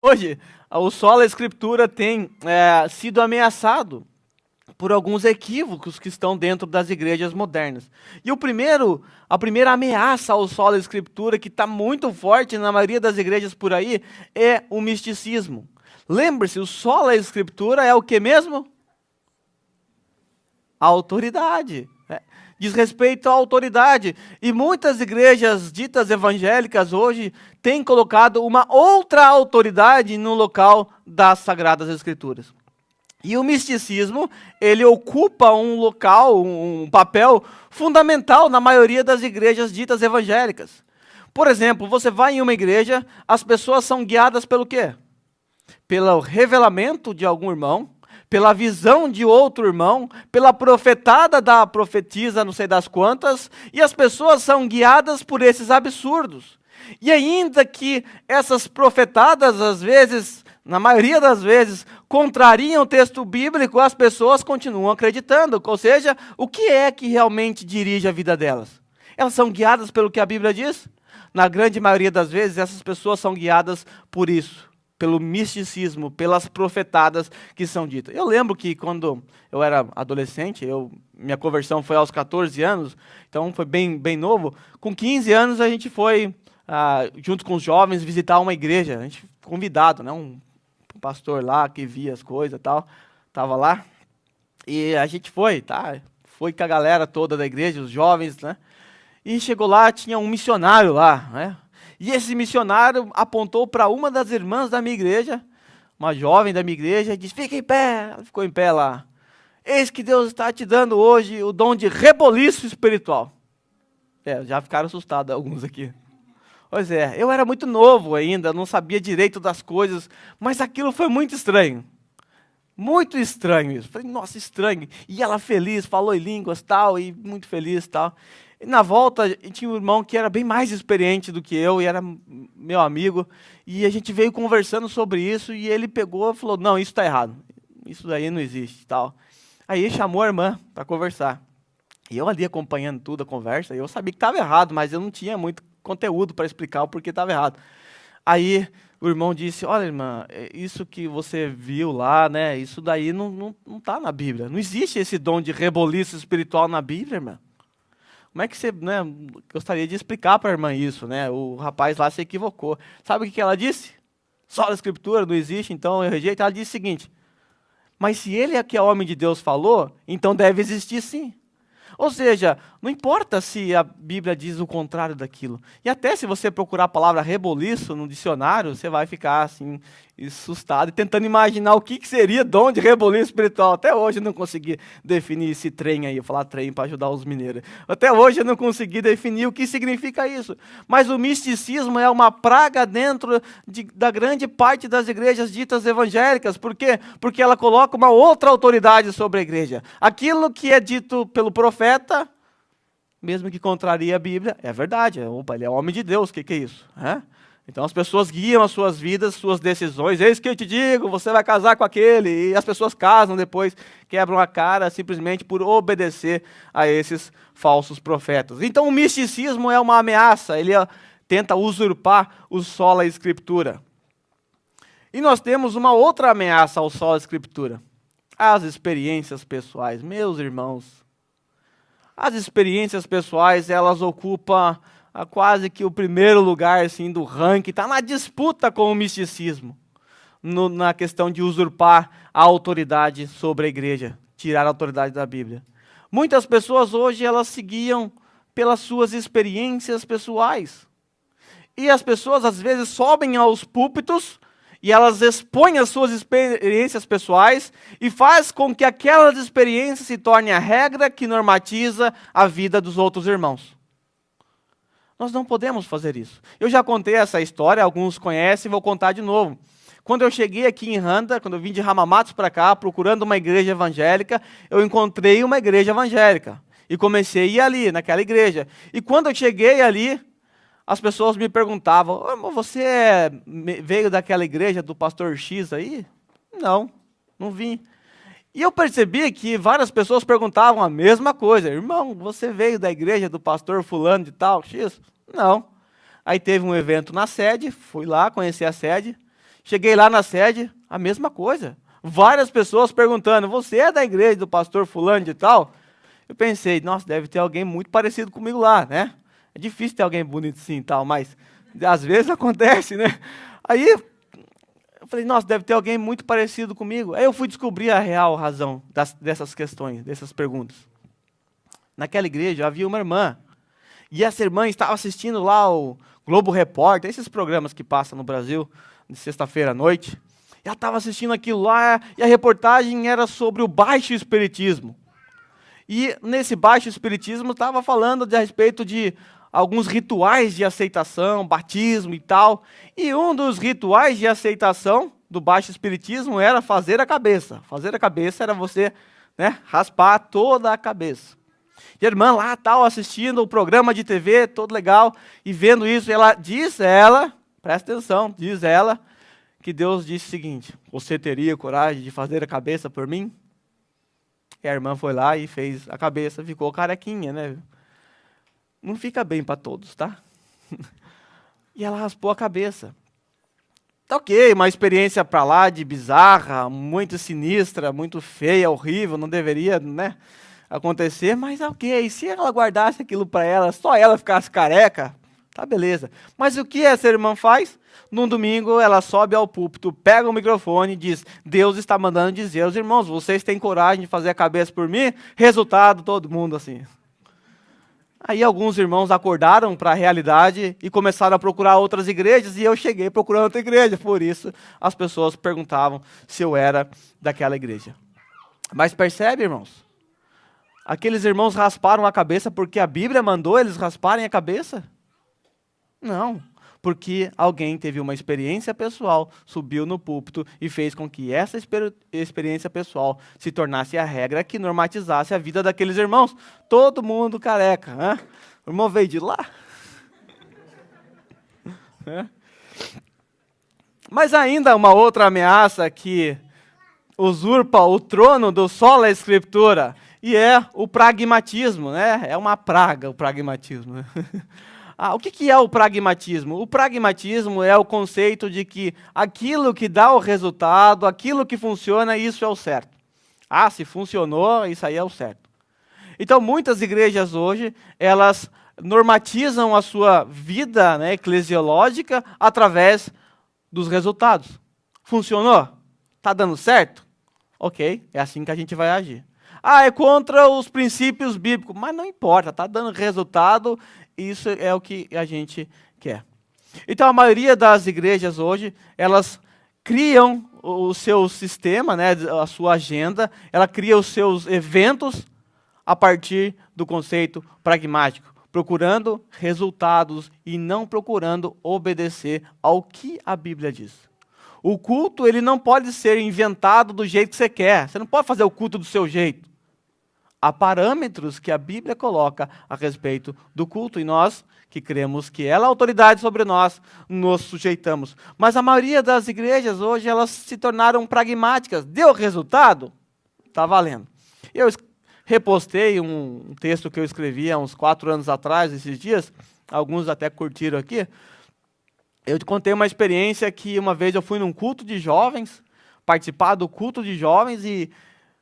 Hoje, o Sola Escritura tem sido ameaçado por alguns equívocos que estão dentro das igrejas modernas. E a primeira ameaça ao Sola Escritura, que está muito forte na maioria das igrejas por aí, é o misticismo. Lembre-se, o Sola Escritura é o que mesmo? A autoridade. Diz respeito à autoridade. E muitas igrejas ditas evangélicas hoje têm colocado uma outra autoridade no local das Sagradas Escrituras. E o misticismo, ele ocupa um local, um papel fundamental na maioria das igrejas ditas evangélicas. Por exemplo, você vai em uma igreja, as pessoas são guiadas pelo quê? Pelo revelamento de algum irmão, pela visão de outro irmão, pela profetada da profetisa não sei das quantas, e as pessoas são guiadas por esses absurdos. E ainda que essas profetadas, às vezes, na maioria das vezes, contrariam o texto bíblico, as pessoas continuam acreditando. Ou seja, o que é que realmente dirige a vida delas? Elas são guiadas pelo que a Bíblia diz? Na grande maioria das vezes, essas pessoas são guiadas por isso, pelo misticismo, pelas profetadas que são ditas. Eu lembro que quando eu era adolescente, minha conversão foi aos 14 anos, então foi bem novo. Com 15 anos a gente foi, junto com os jovens, visitar uma igreja. A gente convidado, né? Um pastor lá que via as coisas e tal, estava lá. E a gente foi com a galera toda da igreja, os jovens, né? E chegou lá, tinha um missionário lá, né? E esse missionário apontou para uma das irmãs da minha igreja, uma jovem da minha igreja, e disse: fica em pé. Ela ficou em pé lá. Eis que Deus está te dando hoje o dom de reboliço espiritual. Já ficaram assustados alguns aqui. Pois é, eu era muito novo ainda, não sabia direito das coisas, mas aquilo foi muito estranho. Muito estranho isso. Falei, nossa, estranho. E ela feliz, falou em línguas tal, e muito feliz tal. E na volta, tinha um irmão que era bem mais experiente do que eu, e era meu amigo, e a gente veio conversando sobre isso, e ele pegou e falou: não, isso está errado, isso daí não existe, tal. Aí chamou a irmã para conversar. E eu ali acompanhando tudo, a conversa, eu sabia que estava errado, mas eu não tinha muito conteúdo para explicar o porquê estava errado. Aí o irmão disse: olha, irmã, isso que você viu lá, né, isso daí não está na Bíblia. Não existe esse dom de reboliço espiritual na Bíblia, irmã. Como é que você, né, gostaria de explicar para a irmã isso, né? O rapaz lá se equivocou. Sabe o que ela disse? Só a Escritura não existe, então eu rejeito. Ela disse o seguinte: mas se ele é que é homem de Deus falou, então deve existir sim. Ou seja, não importa se a Bíblia diz o contrário daquilo. E até se você procurar a palavra reboliço no dicionário, você vai ficar assim, assustado e tentando imaginar o que seria dom de reboliço espiritual. Até hoje eu não consegui definir esse trem aí, eu falar trem para ajudar os mineiros. Até hoje eu não consegui definir o que significa isso. Mas o misticismo é uma praga dentro da grande parte das igrejas ditas evangélicas. Por quê? Porque ela coloca uma outra autoridade sobre a igreja. Aquilo que é dito pelo profeta, mesmo que contraria a Bíblia, é verdade. Opa, ele é homem de Deus, o que é isso? Então as pessoas guiam as suas vidas, suas decisões. Eis que eu te digo, você vai casar com aquele. E as pessoas casam depois, quebram a cara simplesmente por obedecer a esses falsos profetas. Então o misticismo é uma ameaça, ele tenta usurpar o sola escritura. E nós temos uma outra ameaça ao sola escritura: as experiências pessoais. Meus irmãos, as experiências pessoais, elas ocupam quase que o primeiro lugar assim, do ranking, está na disputa com o misticismo, na questão de usurpar a autoridade sobre a igreja, tirar a autoridade da Bíblia. Muitas pessoas hoje, elas se guiam pelas suas experiências pessoais. E as pessoas às vezes sobem aos púlpitos e elas expõem as suas experiências pessoais e faz com que aquelas experiências se tornem a regra que normatiza a vida dos outros irmãos. Nós não podemos fazer isso. Eu já contei essa história, alguns conhecem, vou contar de novo. Quando eu cheguei aqui em Randa, quando eu vim de Ramamatos para cá, procurando uma igreja evangélica, eu encontrei uma igreja evangélica. E comecei a ir ali, naquela igreja. E quando eu cheguei ali, as pessoas me perguntavam: você veio daquela igreja do pastor X aí? Não vim. E eu percebi que várias pessoas perguntavam a mesma coisa: irmão, você veio da igreja do pastor fulano de tal, X? Não. Aí teve um evento na sede, fui lá conhecer a sede, Cheguei lá na sede, a mesma coisa. Várias pessoas perguntando, você é da igreja do pastor fulano de tal? Eu pensei, nossa, deve ter alguém muito parecido comigo lá, né? É difícil ter alguém bonito assim e tal, mas às vezes acontece, né? Aí eu falei, nossa, deve ter alguém muito parecido comigo. Aí eu fui descobrir a real razão dessas questões, dessas perguntas. Naquela igreja havia uma irmã, e essa irmã estava assistindo lá o Globo Repórter, esses programas que passam no Brasil, de sexta-feira à noite. E ela estava assistindo aquilo lá, e a reportagem era sobre o baixo espiritismo. E nesse baixo espiritismo estava falando a respeito de alguns rituais de aceitação, batismo e tal. E um dos rituais de aceitação do baixo espiritismo era fazer a cabeça. Fazer a cabeça era você, né, raspar toda a cabeça. E a irmã lá tal, assistindo o programa de TV, todo legal, e vendo isso, presta atenção, diz ela, que Deus disse o seguinte, você teria coragem de fazer a cabeça por mim? E a irmã foi lá e fez a cabeça, ficou carequinha, né? Não fica bem para todos, tá? E ela raspou a cabeça. Tá ok, uma experiência para lá de bizarra, muito sinistra, muito feia, horrível, não deveria, né, acontecer, mas ok, se ela guardasse aquilo para ela, só ela ficasse careca, tá beleza. Mas o que essa irmã faz? Num domingo, ela sobe ao púlpito, pega o microfone e diz, Deus está mandando dizer aos irmãos, vocês têm coragem de fazer a cabeça por mim? Resultado, todo mundo assim. Aí alguns irmãos acordaram para a realidade e começaram a procurar outras igrejas, e eu cheguei procurando outra igreja, por isso as pessoas perguntavam se eu era daquela igreja. Mas percebe, irmãos? Aqueles irmãos rasparam a cabeça porque a Bíblia mandou eles rasparem a cabeça? Não. Porque alguém teve uma experiência pessoal, subiu no púlpito e fez com que essa experiência pessoal se tornasse a regra que normatizasse a vida daqueles irmãos. Todo mundo careca. Né? O irmão veio de lá. Mas ainda uma outra ameaça que usurpa o trono do sola escritura, e é o pragmatismo. Né? É uma praga o pragmatismo. Né? O que é o pragmatismo? O pragmatismo é o conceito de que aquilo que dá o resultado, aquilo que funciona, isso é o certo. Se funcionou, isso aí é o certo. Então, muitas igrejas hoje, elas normatizam a sua vida, né, eclesiológica através dos resultados. Funcionou? Está dando certo? Ok, é assim que a gente vai agir. É contra os princípios bíblicos, mas não importa, está dando resultado. Isso é o que a gente quer. Então, a maioria das igrejas hoje, elas criam o seu sistema, né, a sua agenda, ela cria os seus eventos a partir do conceito pragmático, procurando resultados e não procurando obedecer ao que a Bíblia diz. O culto, ele não pode ser inventado do jeito que você quer. Você não pode fazer o culto do seu jeito. Há parâmetros que a Bíblia coloca a respeito do culto, e nós, que cremos que ela é a autoridade sobre nós, nos sujeitamos. Mas a maioria das igrejas hoje, elas se tornaram pragmáticas. Deu resultado? Está valendo. Eu repostei um texto que eu escrevi há uns 4 anos atrás, esses dias, alguns até curtiram aqui. Eu te contei uma experiência que uma vez eu fui num culto de jovens, participar do culto de jovens, e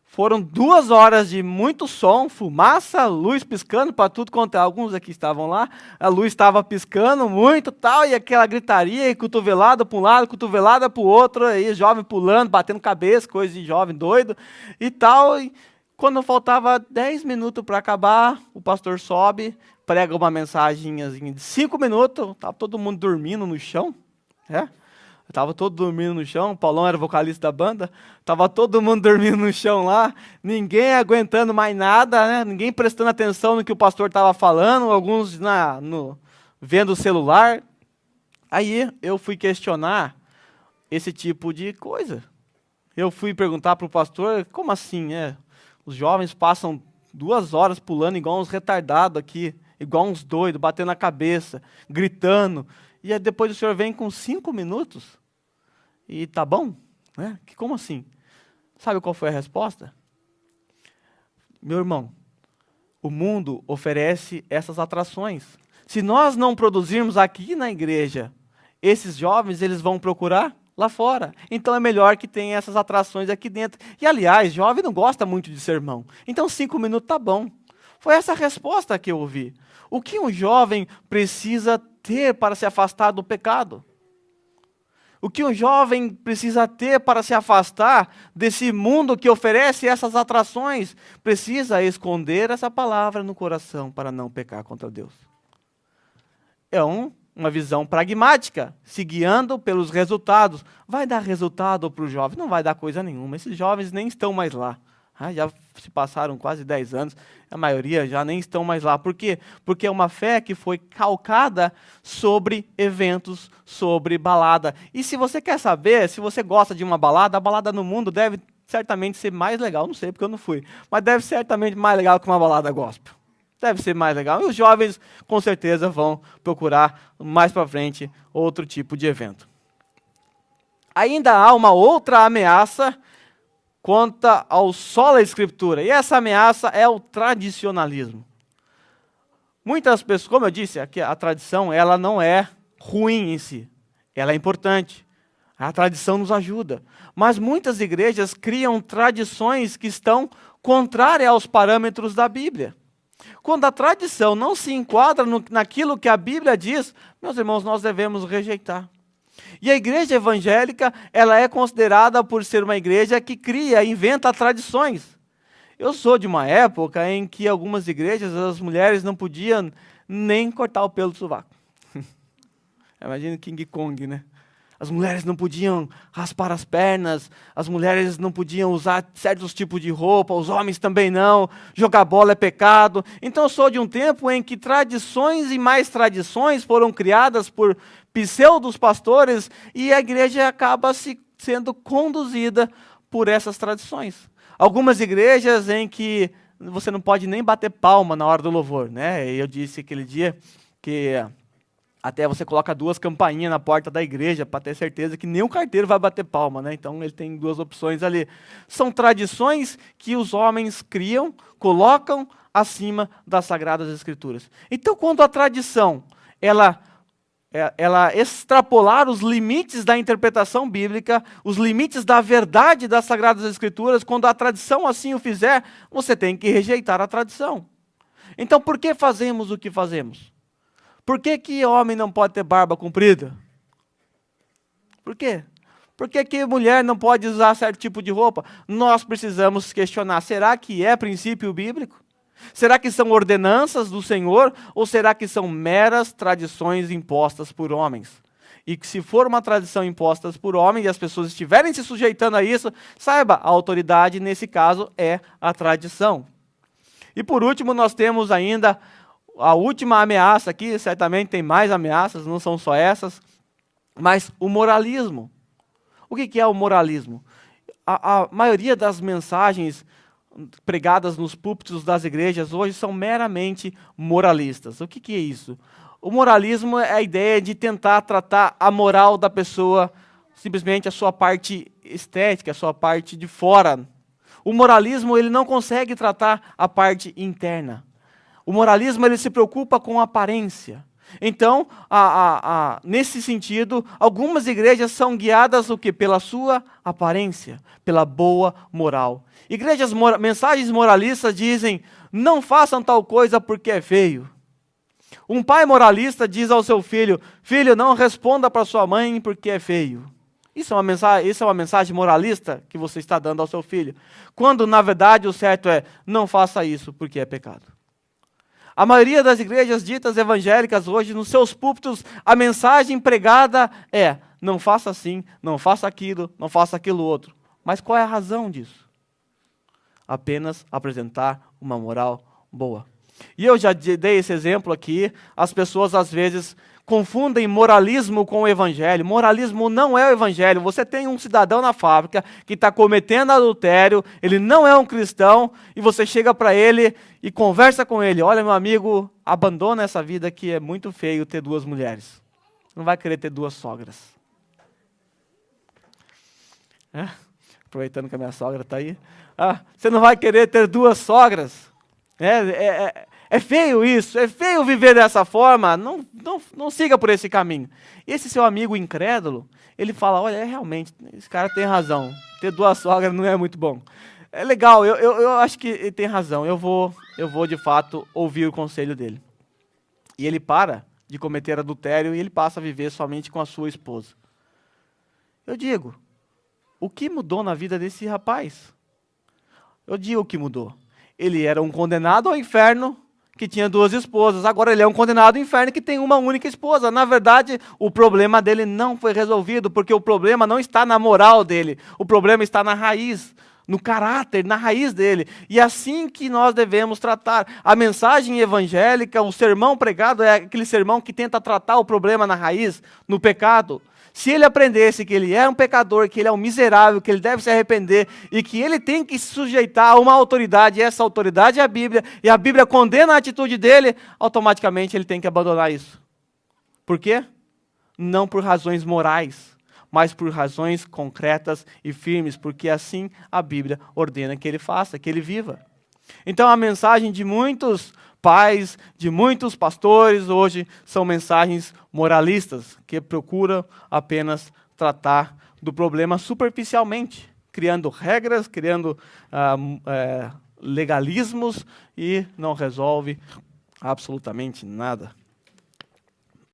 foram 2 horas de muito som, fumaça, luz piscando para tudo quanto é. Alguns aqui estavam lá, a luz estava piscando muito tal, e aquela gritaria, e cotovelada para um lado, cotovelada para o outro, aí jovem pulando, batendo cabeça, coisa de jovem doido e tal. E quando faltava 10 minutos para acabar, o pastor sobe, prega uma mensagenzinha de 5 minutos, estava todo mundo dormindo no chão, Estava todo dormindo no chão, o Paulão era vocalista da banda, estava todo mundo dormindo no chão lá, ninguém aguentando mais nada, né? Ninguém prestando atenção no que o pastor estava falando, alguns vendo o celular. Aí eu fui questionar esse tipo de coisa. Eu fui perguntar para o pastor, como assim, os jovens passam 2 horas pulando igual uns retardados aqui, igual uns doidos, batendo a cabeça, gritando, e aí depois o senhor vem com 5 minutos? E tá bom? Né? Como assim? Sabe qual foi a resposta? Meu irmão, o mundo oferece essas atrações. Se nós não produzirmos aqui na igreja, esses jovens, eles vão procurar lá fora. Então é melhor que tenha essas atrações aqui dentro. E aliás, jovem não gosta muito de sermão. Então 5 minutos tá bom. Foi essa a resposta que eu ouvi. O que um jovem precisa ter para se afastar do pecado? O que um jovem precisa ter para se afastar desse mundo que oferece essas atrações? Precisa esconder essa palavra no coração para não pecar contra Deus. É uma visão pragmática, se guiando pelos resultados. Vai dar resultado para o jovem? Não vai dar coisa nenhuma. Esses jovens nem estão mais lá. Já se passaram quase 10 anos, a maioria já nem estão mais lá. Por quê? Porque é uma fé que foi calcada sobre eventos, sobre balada. E se você quer saber, se você gosta de uma balada, a balada no mundo deve certamente ser mais legal. Não sei porque eu não fui, mas deve ser certamente mais legal que uma balada gospel. Deve ser mais legal. E os jovens, com certeza, vão procurar mais para frente outro tipo de evento. Ainda há uma outra ameaça quanto ao sola escritura. E essa ameaça é o tradicionalismo. Muitas pessoas, como eu disse, aqui a tradição ela não é ruim em si. Ela é importante. A tradição nos ajuda. Mas muitas igrejas criam tradições que estão contrárias aos parâmetros da Bíblia. Quando a tradição não se enquadra naquilo que a Bíblia diz, meus irmãos, nós devemos rejeitar. E a igreja evangélica, ela é considerada por ser uma igreja que cria, inventa tradições. Eu sou de uma época em que algumas igrejas, as mulheres não podiam nem cortar o pelo do sovaco. Imagina King Kong, né? As mulheres não podiam raspar as pernas, as mulheres não podiam usar certos tipos de roupa, os homens também não, jogar bola é pecado. Então eu sou de um tempo em que tradições e mais tradições foram criadas por pseudos pastores e a igreja acaba sendo conduzida por essas tradições. Algumas igrejas em que você não pode nem bater palma na hora do louvor, né? Eu disse aquele dia que até você coloca 2 campainhas na porta da igreja para ter certeza que nem o carteiro vai bater palma, né? Então ele tem 2 opções ali. São tradições que os homens criam, colocam acima das Sagradas Escrituras. Então quando a tradição, ela extrapolar os limites da interpretação bíblica, os limites da verdade das Sagradas Escrituras, quando a tradição assim o fizer, você tem que rejeitar a tradição. Então por que fazemos o que fazemos? Por que homem não pode ter barba comprida? Por quê? Por que mulher não pode usar certo tipo de roupa? Nós precisamos questionar, será que é princípio bíblico? Será que são ordenanças do Senhor? Ou será que são meras tradições impostas por homens? E que se for uma tradição imposta por homens e as pessoas estiverem se sujeitando a isso, saiba, a autoridade nesse caso é a tradição. E por último nós temos ainda a última ameaça aqui, certamente tem mais ameaças, não são só essas, mas o moralismo. O que é o moralismo? A maioria das mensagens pregadas nos púlpitos das igrejas hoje são meramente moralistas. O que é isso? O moralismo é a ideia de tentar tratar a moral da pessoa, simplesmente a sua parte estética, a sua parte de fora. O moralismo ele não consegue tratar a parte interna. O moralismo ele se preocupa com a aparência. Então, nesse sentido, algumas igrejas são guiadas o quê? Pela sua aparência, pela boa moral. Mensagens moralistas dizem, não façam tal coisa porque é feio. Um pai moralista diz ao seu filho, filho, não responda para sua mãe porque é feio. Isso é uma mensagem moralista que você está dando ao seu filho. Quando, na verdade, o certo é, não faça isso porque é pecado. A maioria das igrejas ditas evangélicas hoje, nos seus púlpitos, a mensagem pregada é, não faça assim, não faça aquilo outro. Mas qual é a razão disso? Apenas apresentar uma moral boa. E eu já dei esse exemplo aqui, as pessoas às vezes confundem moralismo com o evangelho. Moralismo não é o evangelho. Você tem um cidadão na fábrica que está cometendo adultério, ele não é um cristão, e você chega para ele e conversa com ele. Olha, meu amigo, abandona essa vida que é muito feio ter 2 mulheres. Não vai querer ter 2 sogras. Aproveitando que a minha sogra está aí. Você não vai querer ter 2 sogras. É feio isso, é feio viver dessa forma, não siga por esse caminho. Esse seu amigo incrédulo, ele fala, olha, realmente, esse cara tem razão, ter duas sogras não é muito bom. É legal, eu acho que ele tem razão, eu vou de fato ouvir o conselho dele. E ele para de cometer adultério e ele passa a viver somente com a sua esposa. Eu digo, o que mudou na vida desse rapaz? Eu digo o que mudou. Ele era um condenado ao inferno que tinha duas esposas. Agora ele é um condenado ao inferno que tem uma única esposa. Na verdade, o problema dele não foi resolvido, porque o problema não está na moral dele. O problema está na raiz, no caráter, na raiz dele. E é assim que nós devemos tratar. A mensagem evangélica, o sermão pregado é aquele sermão que tenta tratar o problema na raiz, no pecado. Se ele aprendesse que ele é um pecador, que ele é um miserável, que ele deve se arrepender e que ele tem que se sujeitar a uma autoridade, e essa autoridade é a Bíblia, e a Bíblia condena a atitude dele, automaticamente ele tem que abandonar isso. Por quê? Não por razões morais, mas por razões concretas e firmes, porque assim a Bíblia ordena que ele faça, que ele viva. Então a mensagem de muitos pais, de muitos pastores hoje são mensagens moralistas, que procuram apenas tratar do problema superficialmente, criando regras, criando legalismos e não resolve absolutamente nada.